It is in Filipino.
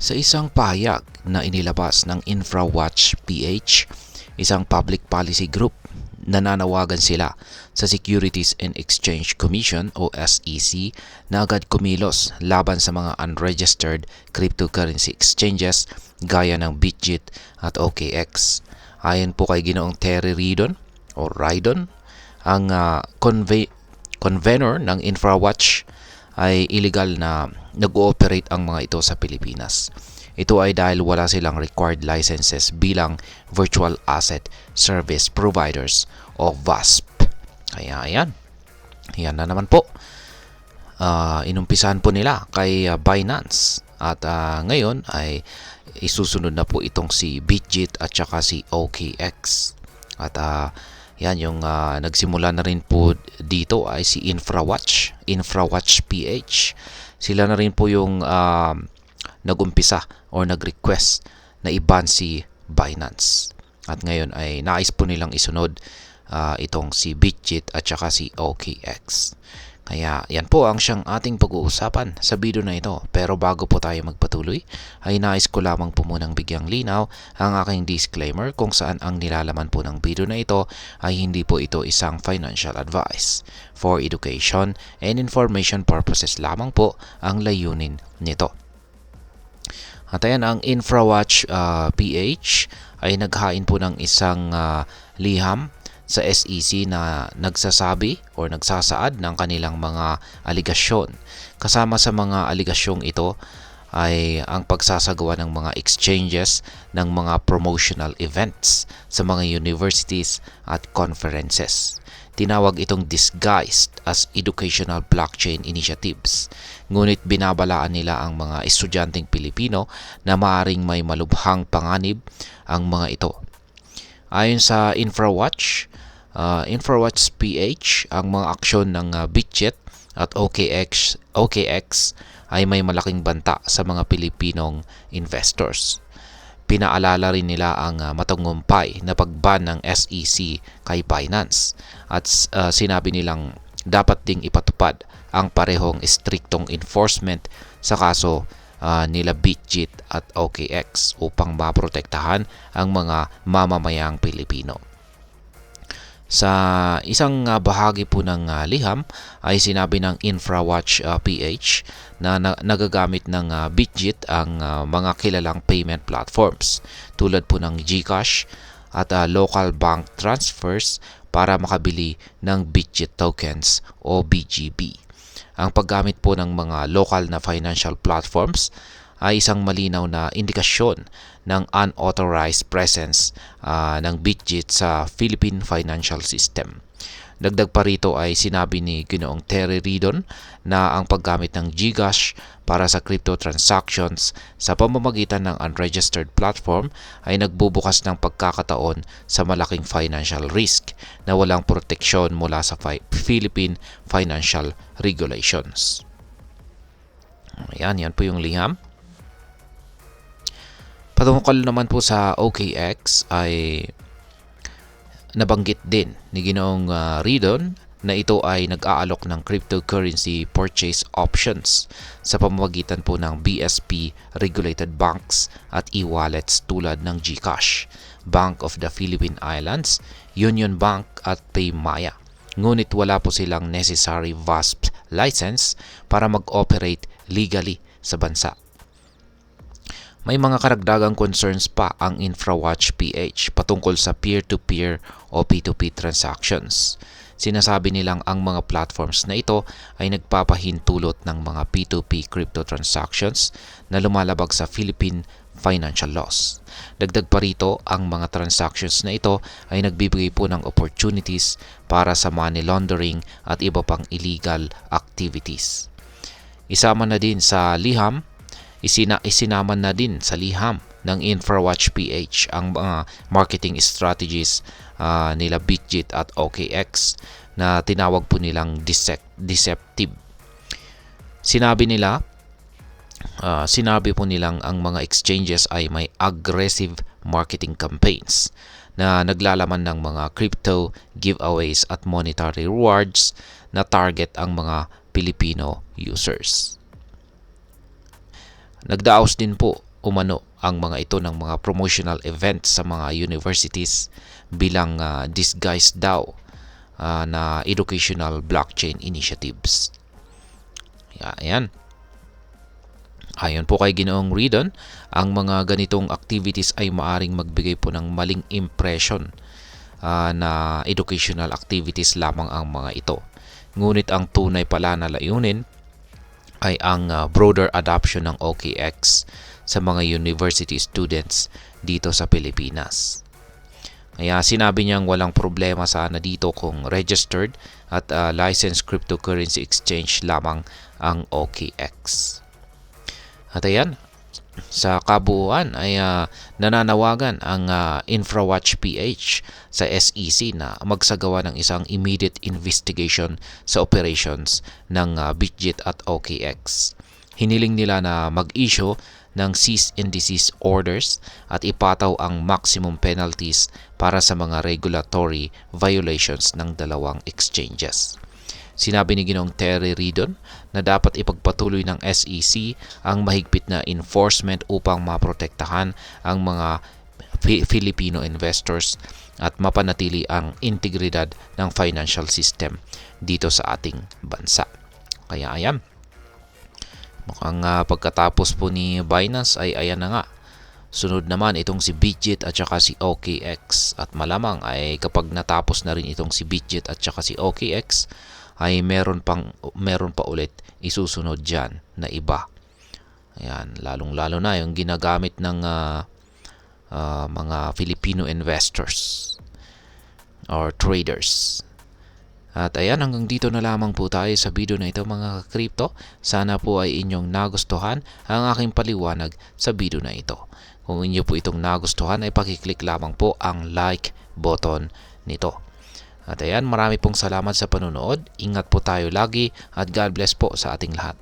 Sa isang pahayag na inilabas ng InfraWatch PH, isang public policy group, nananawagan sila sa Securities and Exchange Commission o SEC na agad kumilos laban sa mga unregistered cryptocurrency exchanges gaya ng Bitget at OKX. Ayon po kay Ginoong Terry Ridon o Rydon, ang convener ng InfraWatch ay illegal na nag-ooperate ang mga ito sa Pilipinas. Ito ay dahil wala silang required licenses bilang Virtual Asset Service Providers o VASP. Kaya ayan na naman po. Inumpisahan po nila kay Binance at ngayon ay isusunod na po itong si Bitget at saka si OKX. At yan yung nagsimula na rin po dito ay si InfraWatch PH. Sila na rin po yung nagumpisa o nag-request na i-ban si Binance. At ngayon ay nais po nilang isunod itong si Bitget at saka si OKX. Kaya yan po ang siyang ating pag-uusapan sa video na ito. Pero bago po tayo magpatuloy, ay nais ko lamang po munang bigyang linaw ang aking disclaimer kung saan ang nilalaman po ng video na ito ay hindi po ito isang financial advice. For education and information purposes lamang po ang layunin nito. At ayan, ang InfraWatch PH ay naghain po ng isang liham sa SEC na nagsasabi o nagsasaad ng kanilang mga aligasyon. Kasama sa mga aligasyong ito ay ang pagsasagawa ng mga exchanges ng mga promotional events sa mga universities at conferences. Tinawag itong disguised as educational blockchain initiatives. Ngunit binabalaan nila ang mga estudyanteng Pilipino na maaring may malubhang panganib ang mga ito. Ayon sa InfraWatch PH, ang mga aksyon ng Bitget at OKX ay may malaking banta sa mga Pilipinong investors. Pinaalala rin nila ang matagumpay na pagban ng SEC kay Binance at sinabi nilang dapat ding ipatupad ang parehong striktong enforcement sa kaso nila Bitget at OKX upang maprotektahan ang mga mamamayang Pilipino. Sa isang bahagi po ng liham ay sinabi ng InfraWatch PH na nagagamit ng Bitget ang mga kilalang payment platforms tulad po ng GCash at local bank transfers para makabili ng Bitget tokens o BGB. Ang paggamit po ng mga local na financial platforms ay isang malinaw na indikasyon ng unauthorized presence ng Bitget sa Philippine financial system. Dagdag pa rito ay sinabi ni Ginoong Terry Ridon na ang paggamit ng GCash para sa crypto transactions sa pamamagitan ng unregistered platform ay nagbubukas ng pagkakataon sa malaking financial risk na walang proteksyon mula sa Philippine financial regulations. Yan po yung liham. Patungkol naman po sa OKX ay nabanggit din ni Ginoong Ridon na ito ay nag-aalok ng cryptocurrency purchase options sa pamamagitan po ng BSP regulated banks at e-wallets tulad ng GCash, Bank of the Philippine Islands, Union Bank at PayMaya. Ngunit wala po silang necessary VASP license para mag-operate legally sa bansa. May mga karagdagang concerns pa ang InfraWatch PH patungkol sa peer-to-peer o P2P transactions. Sinasabi nilang ang mga platforms na ito ay nagpapahintulot ng mga P2P crypto transactions na lumalabag sa Philippine financial laws. Dagdag pa rito, ang mga transactions na ito ay nagbibigay po ng opportunities para sa money laundering at iba pang illegal activities. Isinama na din sa liham ng InfraWatch PH ang mga marketing strategies nila Bitget at OKX na tinawag po nilang deceptive. Sinabi po nilang ang mga exchanges ay may aggressive marketing campaigns na naglalaman ng mga crypto giveaways at monetary rewards na target ang mga Filipino users. Nagdaos din po umano ang mga ito ng mga promotional events sa mga universities bilang disguised daw na educational blockchain initiatives. Ayan. Ayon po kay Ginoong Ridon, ang mga ganitong activities ay maaring magbigay po ng maling impression na educational activities lamang ang mga ito. Ngunit ang tunay pala na layunin ay ang broader adoption ng OKX sa mga university students dito sa Pilipinas. Kaya sinabi niyang walang problema sana dito kung registered at licensed cryptocurrency exchange lamang ang OKX. At ayan, sa kabuuan ay nananawagan ang InfraWatch PH sa SEC na magsagawa ng isang immediate investigation sa operations ng Bitget at OKX. Hiniling nila na mag-issue ng cease and desist orders at ipataw ang maximum penalties para sa mga regulatory violations ng dalawang exchanges. Sinabi ni Ginoong Terry Ridon na dapat ipagpatuloy ng SEC ang mahigpit na enforcement upang maprotektahan ang mga Filipino investors at mapanatili ang integridad ng financial system dito sa ating bansa. Kaya ayan, mukhang pagkatapos po ni Binance ay ayan na nga. Sunod naman itong si Bitget at saka si OKX, at malamang ay kapag natapos na rin itong si Bitget at saka si OKX ay meron pa ulit isusunod dyan na iba. Ayan, lalong-lalo na yung ginagamit ng mga Filipino investors or traders. At ayan, hanggang dito na lamang po tayo sa video na ito mga crypto. Sana po ay inyong nagustuhan ang aking paliwanag sa video na ito. Kung inyo po itong nagustuhan ay pakiclick lamang po ang like button nito. At ayan, marami pong salamat sa panonood. Ingat po tayo lagi at God bless po sa ating lahat.